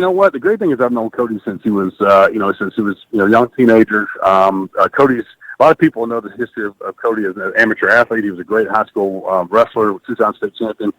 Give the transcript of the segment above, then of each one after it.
You know what? The great thing is I've known Cody since he was, young teenager. Cody's, a lot of people know the history of Cody as an amateur athlete. He was a great high school wrestler, two-time state champion.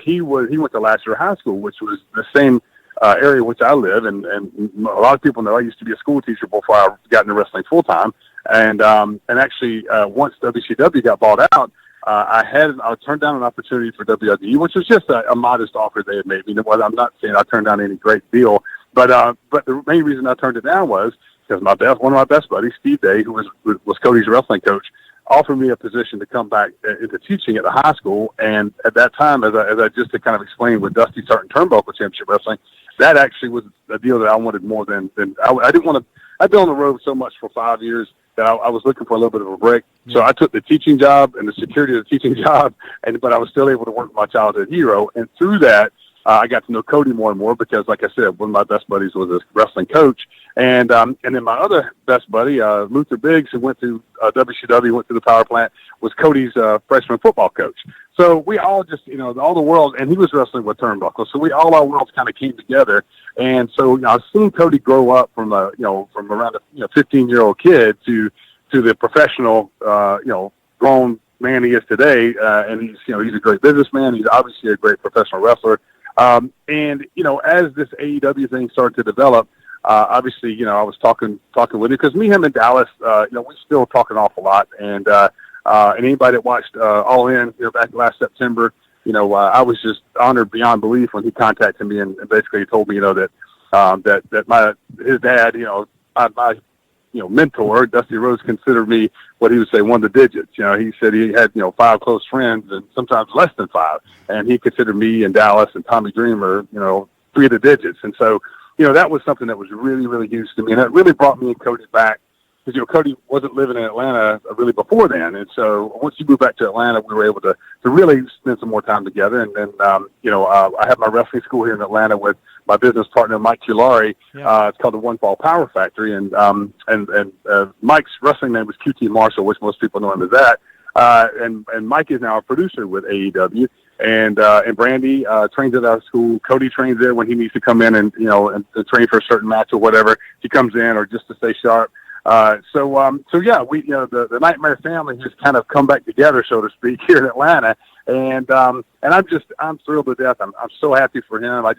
He went to Glacier High School, which was the same area which I live, and a lot of people know I used to be a school teacher before I got into wrestling full time. And actually, once WCW got bought out, I turned down an opportunity for WWE, which was just a modest offer they had made me. I'm not saying I turned down any great deal, but the main reason I turned it down was because one of my best buddies, Steve Day, who was Cody's wrestling coach, offered me a position to come back into teaching at the high school. And at that time, as I just to kind of explain with Dusty starting Turnbuckle Championship Wrestling, that actually was a deal that I wanted more than I didn't want to. I'd been on the road so much for 5 years that I was looking for a little bit of a break. So I took the teaching job and the security of the teaching job, but I was still able to work with my childhood hero. And through that, I got to know Cody more and more because, like I said, one of my best buddies was a wrestling coach. And then my other best buddy, Luther Biggs, who went to WCW, went to the power plant, was Cody's freshman football coach. So we all just, all the world, and he was wrestling with Turnbuckle. So our worlds kind of came together. And so, I've seen Cody grow up from from around a 15-year-old kid to the professional, grown man he is today. And he's a great businessman. He's obviously a great professional wrestler. And as this AEW thing started to develop, obviously, I was talking with him because him and Dallas, we still talk an awful lot. And anybody that watched All In, back last September, I was just honored beyond belief when he contacted me and basically told me, that his dad, my mentor, Dusty Rhodes, considered me what he would say one of the digits. He said he had 5 close friends and sometimes less than 5, and he considered me and Dallas and Tommy Dreamer, 3 of the digits. And so, that was something that was really, really huge to me, and it really brought me and Cody back. Because, Cody wasn't living in Atlanta really before then. And so once you moved back to Atlanta, we were able to really spend some more time together. And then, I have my wrestling school here in Atlanta with my business partner, Mike Tulari. Yeah. It's called the One Fall Power Factory. And Mike's wrestling name was QT Marshall, which most people know him as that. And Mike is now a producer with AEW. And Brandy trains at our school. Cody trains there when he needs to come in and train for a certain match or whatever. He comes in or just to stay sharp. So yeah, we, the Nightmare family has kind of come back together, so to speak, here in Atlanta. And I'm thrilled to death. I'm so happy for him. I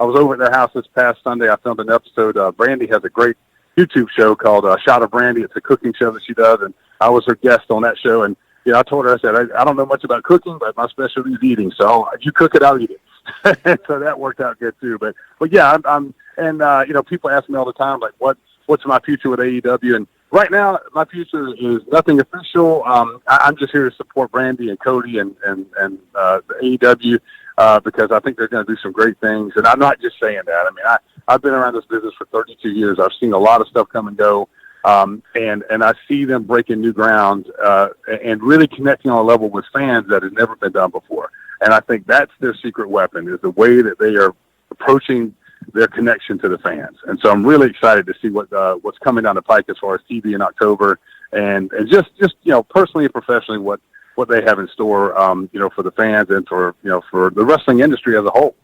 was over at their house this past Sunday. I filmed an episode. Brandy has a great YouTube show called Shot of Brandy. It's a cooking show that she does. And I was her guest on that show. And, I told her, I said, I don't know much about cooking, but my specialty is eating. So you cook it, I'll eat it. And so that worked out good too. But yeah, people ask me all the time, like, what's my future with AEW? And right now, my future is nothing official. I'm just here to support Brandy and Cody and the AEW because I think they're going to do some great things. And I'm not just saying that. I mean, I've been around this business for 32 years. I've seen a lot of stuff come and go, and I see them breaking new ground and really connecting on a level with fans that has never been done before. And I think that's their secret weapon, is the way that they are approaching their connection to the fans. And so I'm really excited to see what's coming down the pike as far as TV in October and just personally and professionally what they have in store, for the fans and for the wrestling industry as a whole.